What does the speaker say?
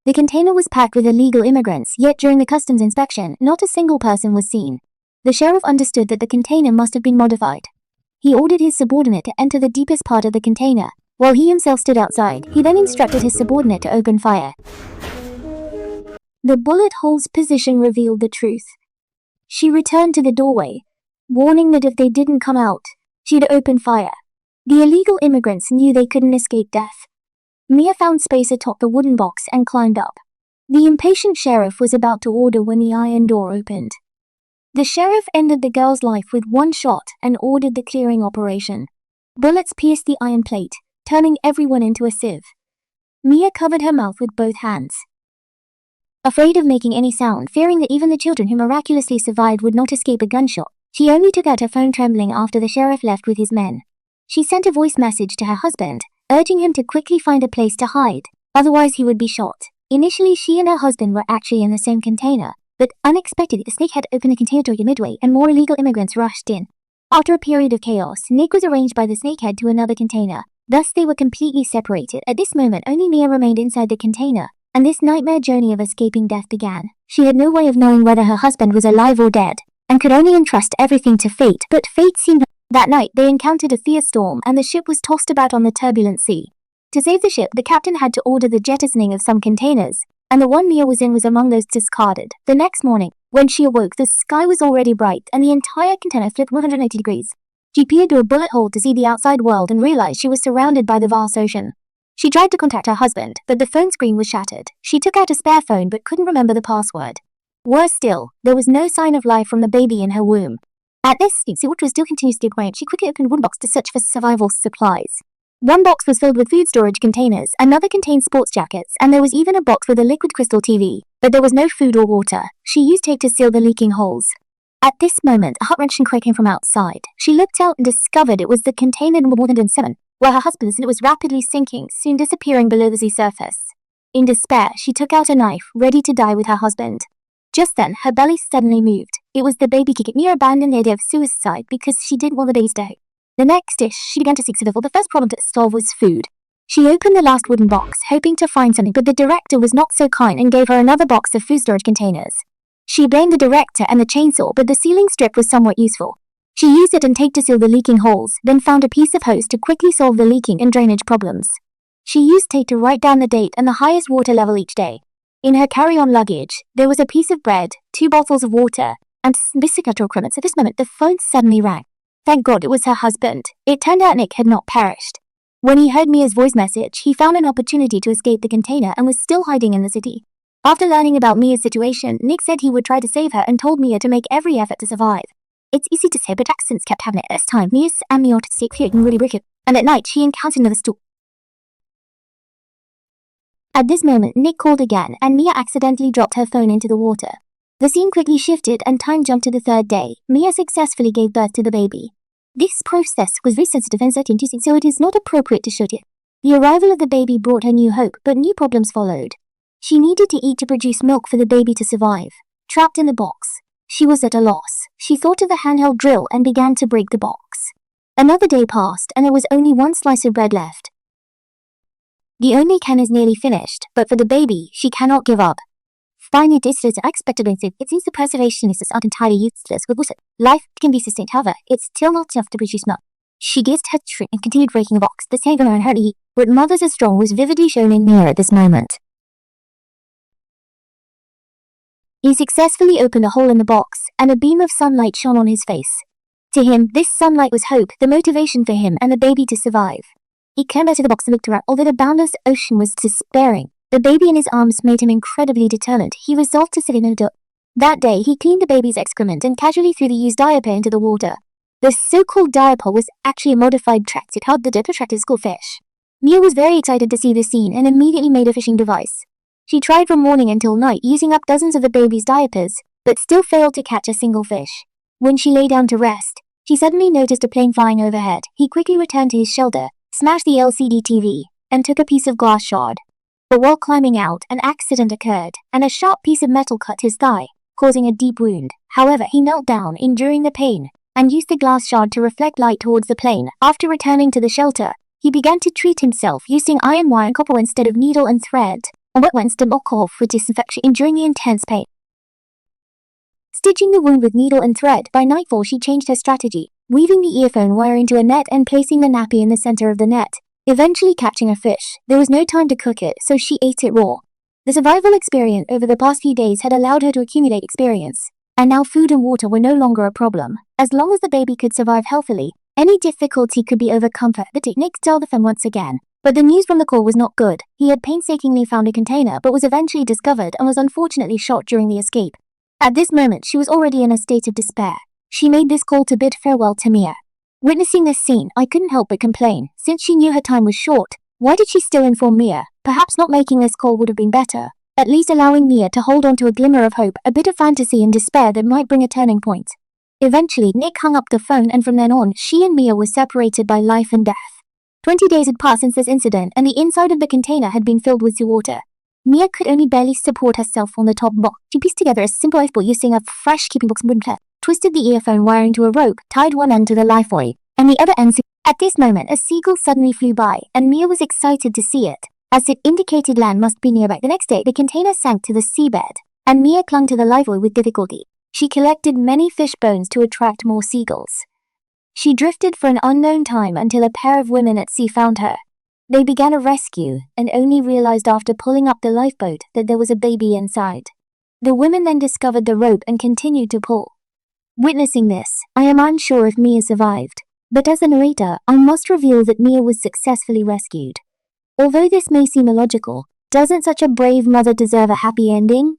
The container was packed with illegal immigrants, yet during the customs inspection, not a single person was seen. The sheriff understood that the container must have been modified. He ordered his subordinate to enter the deepest part of the container, while he himself stood outside. He then instructed his subordinate to open fire. The bullet hole's position revealed the truth. She returned to the doorway, warning that if they didn't come out, she'd open fire. The illegal immigrants knew they couldn't escape death. Mia found space atop the wooden box and climbed up. The impatient sheriff was about to order when the iron door opened. The sheriff ended the girl's life with one shot and ordered the clearing operation. Bullets pierced the iron plate, turning everyone into a sieve. Mia covered her mouth with both hands. Afraid of making any sound, fearing that even the children who miraculously survived would not escape a gunshot, she only took out her phone, trembling after the sheriff left with his men. She sent a voice message to her husband, urging him to quickly find a place to hide, otherwise he would be shot. Initially, she and her husband were actually in the same container, but unexpectedly the snake had opened the container door midway and more illegal immigrants rushed in. After a period of chaos, Nick was arranged by the snakehead to another container. Thus they were completely separated. At this moment, only Mia remained inside the container, and this nightmare journey of escaping death began. She had no way of knowing whether her husband was alive or dead, and could only entrust everything to fate, but fate seemed... That night, they encountered a fierce storm and the ship was tossed about on the turbulent sea. To save the ship, the captain had to order the jettisoning of some containers, and the one Mia was in was among those discarded. The next morning, when she awoke, the sky was already bright and the entire container flipped 180 degrees. She peered through a bullet hole to see the outside world and realized she was surrounded by the vast ocean. She tried to contact her husband, but the phone screen was shattered. She took out a spare phone but couldn't remember the password. Worse still, there was no sign of life from the baby in her womb. At this stage, the water was still continuously growing. She quickly opened one box to search for survival supplies. One box was filled with food storage containers, another contained sports jackets, and there was even a box with a liquid crystal TV. But there was no food or water. She used tape to seal the leaking holes. At this moment, a heart-wrenching cry came from outside. She looked out and discovered it was the container number 107, where her husband was, and it was rapidly sinking, soon disappearing below the sea surface. In despair, she took out a knife, ready to die with her husband. Just then, her belly suddenly moved. It was the baby kicking. Mia abandoned the idea of suicide because she didn't want the baby to die. The next dish, she began to seek survival. The first problem to solve was food. She opened the last wooden box, hoping to find something, but the director was not so kind and gave her another box of food storage containers. She blamed the director and the chainsaw, but the sealing strip was somewhat useful. She used it and tape to seal the leaking holes, then found a piece of hose to quickly solve the leaking and drainage problems. She used tape to write down the date and the highest water level each day. In her carry-on luggage, there was a piece of bread, 2 bottles of water, and some basic requirements. At this moment, the phone suddenly rang. Thank God it was her husband. It turned out Nick had not perished. When he heard Mia's voice message, he found an opportunity to escape the container and was still hiding in the city. After learning about Mia's situation, Nick said he would try to save her and told Mia to make every effort to survive. It's easy to say, but accidents kept happening at this time. Mia and Mia to seek fear and really break it, and at night she encountered another storm. At this moment, Nick called again, and Mia accidentally dropped her phone into the water. The scene quickly shifted and time jumped to the 3rd day. Mia successfully gave birth to the baby. This process was very sensitive and certain, so it is not appropriate to shoot it. The arrival of the baby brought her new hope, but new problems followed. She needed to eat to produce milk for the baby to survive. Trapped in the box, she was at a loss. She thought of the handheld drill and began to break the box. Another day passed, and there was only one slice of bread left. The only can is nearly finished, but for the baby, she cannot give up. Finally, this is unexpectedly, it seems the preservationists aren't entirely useless. With water, life can be sustained. However, it's still not enough to produce milk. She gazed her shrink and continued breaking the box. The same and her heat. What mothers are strong was vividly shown in Mia at this moment. He successfully opened a hole in the box, and a beam of sunlight shone on his face. To him, this sunlight was hope, the motivation for him and the baby to survive. He came back to the box and looked around. Although the boundless ocean was despairing, the baby in his arms made him incredibly determined. He resolved to sit in a duck. That day, he cleaned the baby's excrement and casually threw the used diaper into the water. The so-called diaper was actually a modified tracksuit. How the dip attracted school fish. Mia was very excited to see the scene and immediately made a fishing device. She tried from morning until night, using up dozens of the baby's diapers, but still failed to catch a single fish. When she lay down to rest, she suddenly noticed a plane flying overhead. He quickly returned to his shelter, smashed the LCD TV, and took a piece of glass shard. But while climbing out, an accident occurred, and a sharp piece of metal cut his thigh, causing a deep wound. However, he knelt down, enduring the pain, and used the glass shard to reflect light towards the plane. After returning to the shelter, he began to treat himself using iron wire and copper instead of needle and thread. a wet one stem alcohol for disinfection during the intense pain. Stitching the wound with needle and thread, by nightfall she changed her strategy, weaving the earphone wire into a net and placing the nappy in the center of the net, eventually catching a fish. There was no time to cook it, so she ate it raw. The survival experience over the past few days had allowed her to accumulate experience, and now food and water were no longer a problem. As long as the baby could survive healthily, any difficulty could be overcome for the Nick told the fan once again. But the news from the call was not good. He had painstakingly found a container but was eventually discovered and was unfortunately shot during the escape. At this moment she was already in a state of despair. She made this call to bid farewell to Mia. Witnessing this scene, I couldn't help but complain. Since she knew her time was short, why did she still inform Mia? Perhaps not making this call would have been better. At least allowing Mia to hold on to a glimmer of hope, a bit of fantasy and despair that might bring a turning point. Eventually, Nick hung up the phone and from then on, she and Mia were separated by life and death. 20 days had passed since this incident and the inside of the container had been filled with seawater. Mia could only barely support herself on the top box. She pieced together a simple lifeboat using a fresh keeping box wooden clip, twisted the earphone wire into a rope, tied one end to the lifebuoy, and the other end. At this moment, a seagull suddenly flew by, and Mia was excited to see it, as it indicated land must be nearby. The next day, the container sank to the seabed, and Mia clung to the lifebuoy with difficulty. She collected many fish bones to attract more seagulls. She drifted for an unknown time until a pair of women at sea found her. They began a rescue and only realized after pulling up the lifeboat that there was a baby inside. The women then discovered the rope and continued to pull. Witnessing this, I am unsure if Mia survived, but as a narrator, I must reveal that Mia was successfully rescued. Although this may seem illogical, doesn't such a brave mother deserve a happy ending?